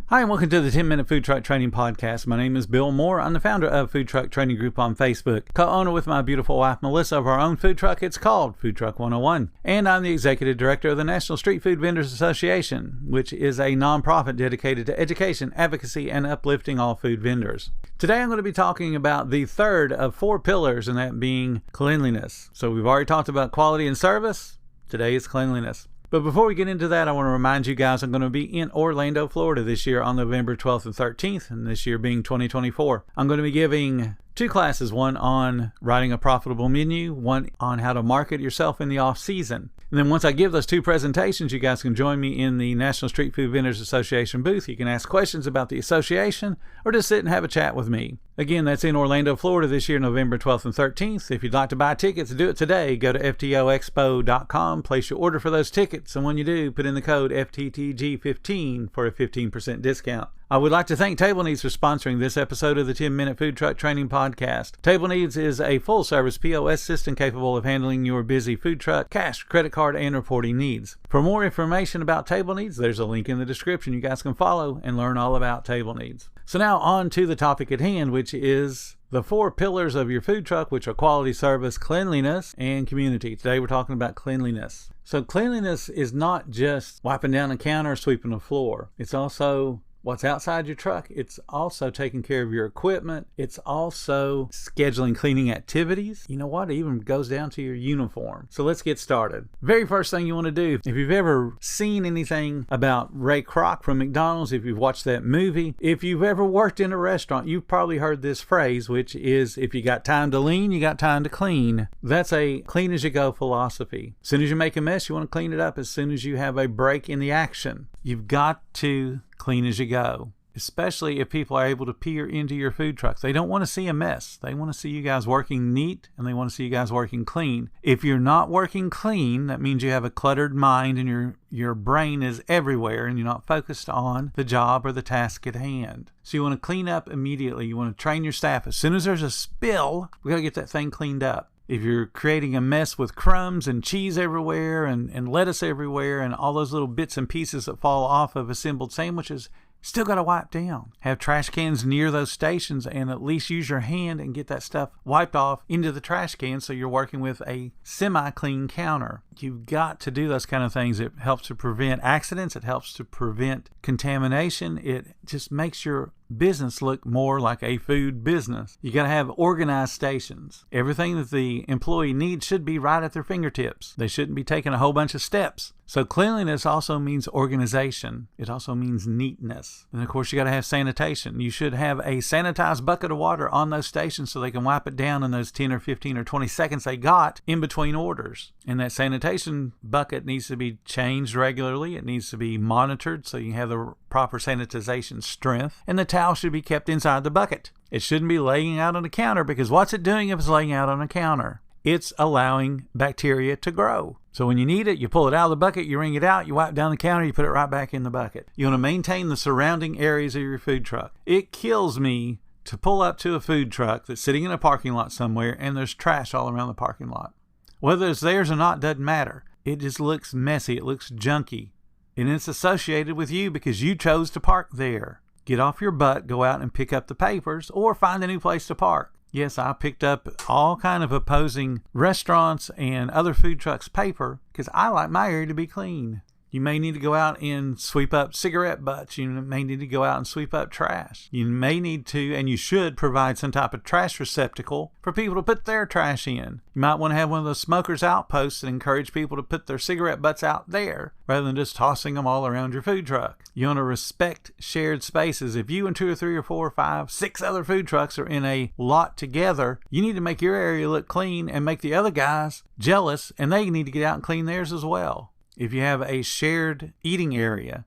Hi, and welcome to the 10-Minute Food Truck Training Podcast. My name is Bill Moore. I'm the founder of Food Truck Training Group on Facebook, co-owner with my beautiful wife, Melissa, of our own food truck. It's called Food Truck 101. And I'm the executive director of the National Street Food Vendors Association, which is a nonprofit dedicated to education, advocacy, and uplifting all food vendors. Today, I'm going to be talking about the third of four pillars, and that being cleanliness. So we've already talked about quality and service. Today is cleanliness. But before we get into that, I want to remind you guys I'm going to be in Orlando, Florida this year on November 12th and 13th, and this year being 2024. I'm going to be giving two classes, one on writing a profitable menu, one on how to market yourself in the off-season. And then once I give those two presentations, you guys can join me in the National Street Food Vendors Association booth. You can ask questions about the association or just sit and have a chat with me. Again, that's in Orlando, Florida this year, November 12th and 13th. If you'd like to buy tickets, do it today. Go to ftoexpo.com, place your order for those tickets, and when you do, put in the code FTTG15 for a 15% discount. I would like to thank Table Needs for sponsoring this episode of the 10-Minute Food Truck Training Podcast. Table Needs is a full-service POS system capable of handling your busy food truck, cash, credit card, and reporting needs. For more information about Table Needs, there's a link in the description you guys can follow and learn all about Table Needs. So now on to the topic at hand, which is the four pillars of your food truck, which are quality, service, cleanliness, and community. Today we're talking about cleanliness. So cleanliness is not just wiping down the counter or sweeping the floor. It's also what's outside your truck. It's also taking care of your equipment. It's also scheduling cleaning activities. You know what? It even goes down to your uniform. So let's get started. Very first thing you want to do, if you've ever seen anything about Ray Kroc from McDonald's, if you've watched that movie, if you've ever worked in a restaurant, you've probably heard this phrase, which is, if you got time to lean, you got time to clean. That's a clean as you go philosophy. As soon as you make a mess, you want to clean it up. As soon as you have a break in the action, you've got to clean as you go, especially if people are able to peer into your food truck. They don't want to see a mess. They want to see you guys working neat, and they want to see you guys working clean. If you're not working clean, that means you have a cluttered mind and your brain is everywhere and you're not focused on the job or the task at hand. So you want to clean up immediately. You want to train your staff. As soon as there's a spill, we got to get that thing cleaned up. If you're creating a mess with crumbs and cheese everywhere and lettuce everywhere and all those little bits and pieces that fall off of assembled sandwiches, still got to wipe down. Have trash cans near those stations and at least use your hand and get that stuff wiped off into the trash can so you're working with a semi-clean counter. You've got to do those kind of things. It helps to prevent accidents. It helps to prevent contamination. It just makes your business look more like a food business. You got to have organized stations. Everything that the employee needs should be right at their fingertips. They shouldn't be taking a whole bunch of steps. So cleanliness also means organization. It also means neatness. And of course, you got to have sanitation. You should have a sanitized bucket of water on those stations so they can wipe it down in those 10 or 15 or 20 seconds they got in between orders. And that sanitation bucket needs to be changed regularly. It needs to be monitored so you have the proper sanitization strength. And the towel should be kept inside the bucket. It shouldn't be laying out on the counter, because what's it doing if it's laying out on a counter? It's allowing bacteria to grow. So when you need it, you pull it out of the bucket, you wring it out, you wipe down the counter, you put it right back in the bucket. You want to maintain the surrounding areas of your food truck. It kills me to pull up to a food truck that's sitting in a parking lot somewhere and there's trash all around the parking lot. Whether it's theirs or not doesn't matter. It just looks messy. It looks junky. And it's associated with you because you chose to park there. Get off your butt, go out and pick up the papers, or find a new place to park. Yes, I picked up all kind of opposing restaurants and other food trucks' paper because I like my area to be clean. You may need to go out and sweep up cigarette butts. You may need to go out and sweep up trash. You may need to, and you should, provide some type of trash receptacle for people to put their trash in. You might want to have one of those smokers' outposts and encourage people to put their cigarette butts out there rather than just tossing them all around your food truck. You want to respect shared spaces. If you and 2 or 3 or 4 or 5, 6 other food trucks are in a lot together, you need to make your area look clean and make the other guys jealous, and they need to get out and clean theirs as well. If you have a shared eating area,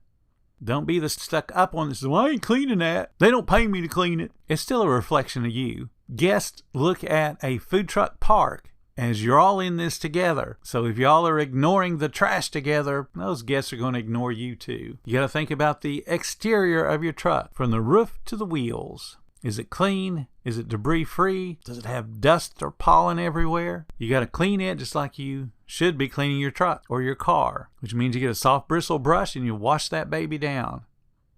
don't be the stuck up one that says, well, I ain't cleaning that. They don't pay me to clean it. It's still a reflection of you. Guests look at a food truck park as you're all in this together. So if y'all are ignoring the trash together, those guests are going to ignore you too. You got to think about the exterior of your truck, from the roof to the wheels. Is it clean? Is it debris free? Does it have dust or pollen everywhere? You got to clean it just like you should be cleaning your truck or your car, which means you get a soft bristle brush and you wash that baby down.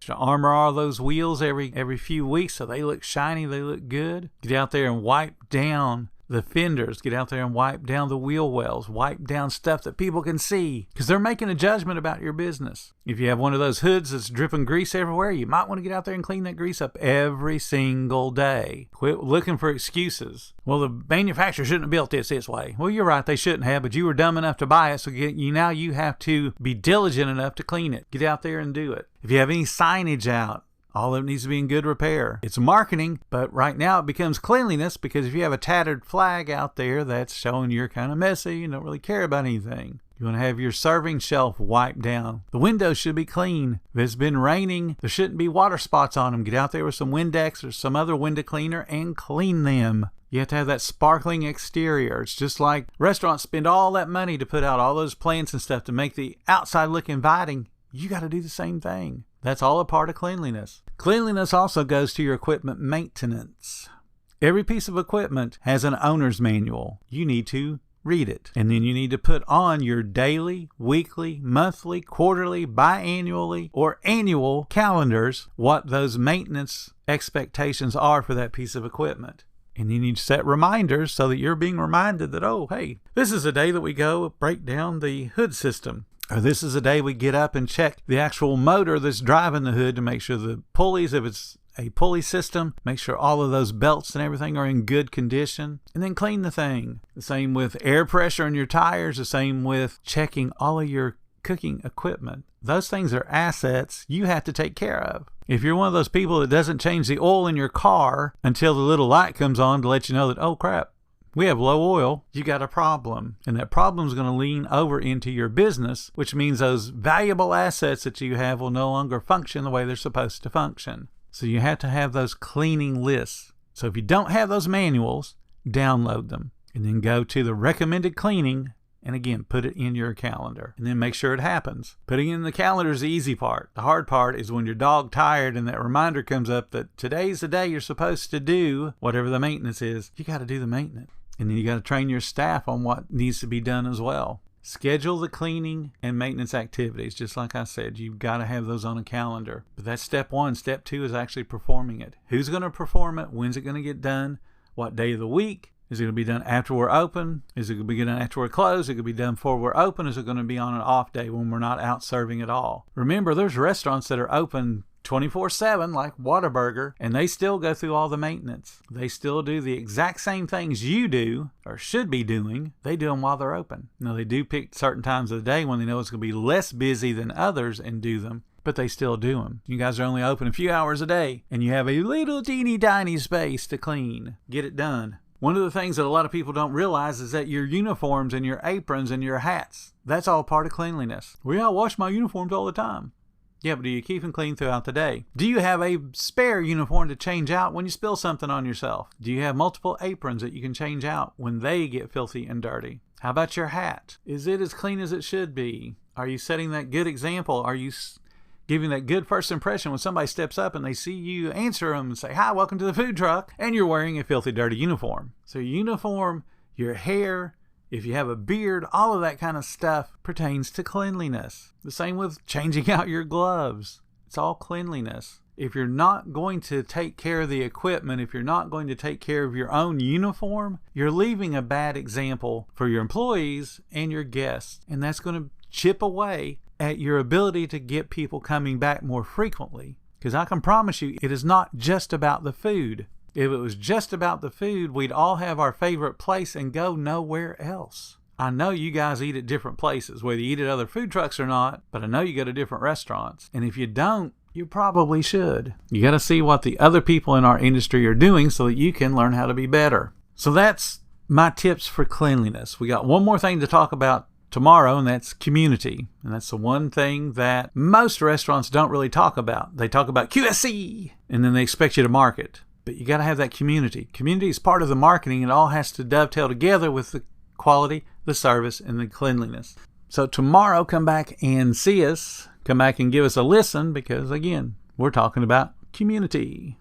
To armor all those wheels every few weeks so they look shiny, they look good. Get out there and wipe down the fenders. Get out there and wipe down the wheel wells. Wipe down stuff that people can see because they're making a judgment about your business. If you have one of those hoods that's dripping grease everywhere, you might want to get out there and clean that grease up every single day. Quit looking for excuses. Well, the manufacturer shouldn't have built this way. Well, you're right, they shouldn't have, but you were dumb enough to buy it, so now you have to be diligent enough to clean it. Get out there and do it. If you have any signage out, all of it needs to be in good repair. It's marketing, but right now it becomes cleanliness, because if you have a tattered flag out there, that's showing you're kind of messy and don't really care about anything. You want to have your serving shelf wiped down. The windows should be clean. If it's been raining, there shouldn't be water spots on them. Get out there with some Windex or some other window cleaner and clean them. You have to have that sparkling exterior. It's just like restaurants spend all that money to put out all those plants and stuff to make the outside look inviting. You got to do the same thing. That's all a part of cleanliness. Cleanliness also goes to your equipment maintenance. Every piece of equipment has an owner's manual. You need to read it. And then you need to put on your daily, weekly, monthly, quarterly, biannually, or annual calendars what those maintenance expectations are for that piece of equipment. And you need to set reminders so that you're being reminded that, oh, hey, this is a day that we go break down the hood system. Or this is a day we get up and check the actual motor that's driving the hood to make sure the pulleys, if it's a pulley system, make sure all of those belts and everything are in good condition, and then clean the thing. The same with air pressure in your tires, the same with checking all of your cooking equipment. Those things are assets you have to take care of. If you're one of those people that doesn't change the oil in your car until the little light comes on to let you know that, oh crap, we have low oil, you got a problem. And that problem is going to lean over into your business, which means those valuable assets that you have will no longer function the way they're supposed to function. So you have to have those cleaning lists. So if you don't have those manuals, download them and then go to the recommended cleaning and again, put it in your calendar and then make sure it happens. Putting it in the calendar is the easy part. The hard part is when you're dog tired and that reminder comes up that today's the day you're supposed to do whatever the maintenance is. You got to do the maintenance. And then you got to train your staff on what needs to be done as well. Schedule the cleaning and maintenance activities. Just like I said, you've got to have those on a calendar. But that's step one. Step two is actually performing it. Who's going to perform it? When's it going to get done? What day of the week? Is it going to be done after we're open? Is it going to be done after we're closed? Is it going to be done before we're open? Is it going to be on an off day when we're not out serving at all? Remember, there's restaurants that are open 24/7 like Whataburger, and they still go through all the maintenance. They still do the exact same things you do or should be doing. They do them while they're open. Now, they do pick certain times of the day when they know it's going to be less busy than others and do them, but they still do them. You guys are only open a few hours a day, and you have a little teeny tiny space to clean. Get it done. One of the things that a lot of people don't realize is that your uniforms and your aprons and your hats, that's all part of cleanliness. Well, yeah, I wash my uniforms all the time. Yeah, but do you keep them clean throughout the day? Do you have a spare uniform to change out when you spill something on yourself? Do you have multiple aprons that you can change out when they get filthy and dirty? How about your hat? Is it as clean as it should be? Are you setting that good example? Are you giving that good first impression when somebody steps up and they see you answer them and say, hi, welcome to the food truck, and you're wearing a filthy, dirty uniform? So your uniform, your hair, if you have a beard, all of that kind of stuff pertains to cleanliness. The same with changing out your gloves. It's all cleanliness. If you're not going to take care of the equipment, if you're not going to take care of your own uniform, you're leaving a bad example for your employees and your guests. And that's going to chip away at your ability to get people coming back more frequently. Because I can promise you, it is not just about the food. If it was just about the food, we'd all have our favorite place and go nowhere else. I know you guys eat at different places, whether you eat at other food trucks or not, but I know you go to different restaurants. And if you don't, you probably should. You got to see what the other people in our industry are doing so that you can learn how to be better. So that's my tips for cleanliness. We got one more thing to talk about tomorrow, and that's community. And that's the one thing that most restaurants don't really talk about. They talk about QSCC, and then they expect you to market. But you got to have that community. Community is part of the marketing. It all has to dovetail together with the quality, the service, and the cleanliness. So tomorrow, come back and see us. Come back and give us a listen because, again, we're talking about community.